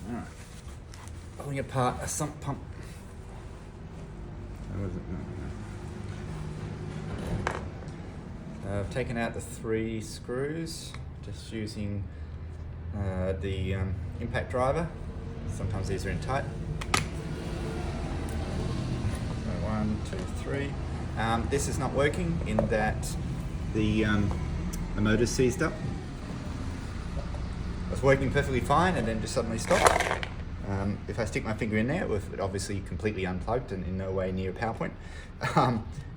Alright. Pulling apart a sump pump. Where was it? No. I've taken out the 3 screws, just using the impact driver. Sometimes these are in tight. So 1, 2, 3. This is not working in that the motor's seized up. It was working perfectly fine and then just suddenly stopped. If I stick my finger in there, with it obviously completely unplugged and in no way near a power point,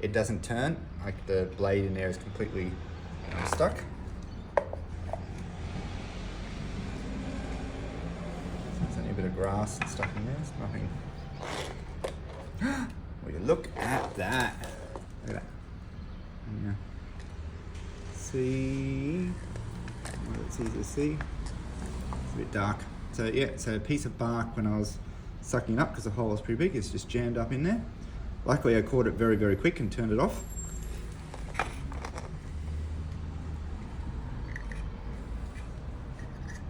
it doesn't turn. Like the blade in there is completely stuck. There's only a bit of grass and stuff in there. There's nothing. Will you look at that? Look at that. Yeah. See? Well, it's easy to see. It's a bit dark. So yeah, so a piece of bark when I was sucking it up, because the hole was pretty big, it's just jammed up in there. Luckily I caught it very, very quick and turned it off.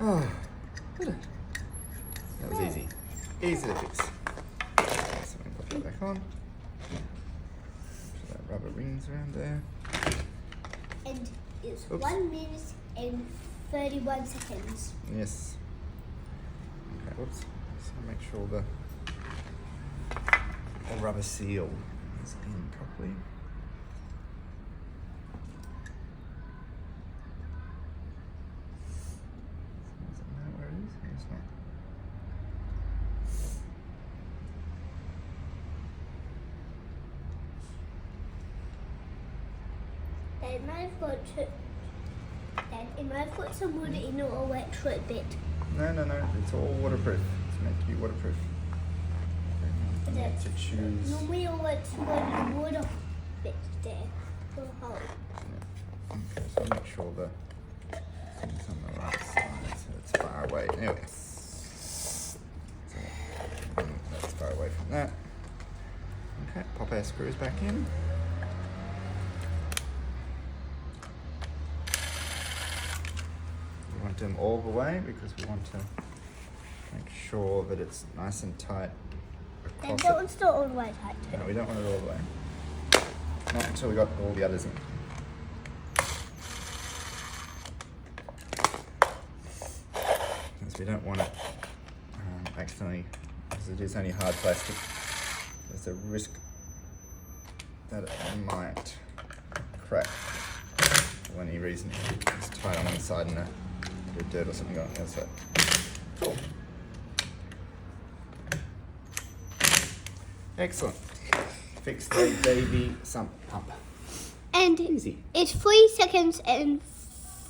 Oh, that was easy. Easy to fix. So I'm going to put that back on. So that rubber rings around there. And it's 1 minute and 31 seconds. Yes. Okay, whoops. So make sure the rubber seal is in properly. Does it know where it is? No, it's not. It might have got some water in it or wet for a bit. No, it's all waterproof. It's meant to be waterproof. You need to choose. Normally it's one water bit there for a hole. Yeah. Okay, so make sure the thing's on the right side so it's far away. Anyway. So that's far away from that. Okay, pop our screws back in. We want them all the way because we want to make sure that it's nice and tight Then across that one's not all the way tight. No, we don't want it all the way. Not until we got all the others in. Because we don't want it accidentally, because it is only hard plastic. There's a risk that it might crack for any reason. It's tight on one side and a bit of dirt or something on the other side. Cool. Excellent. Fix the Davey Sump Pump. And Easy. it's 3 seconds and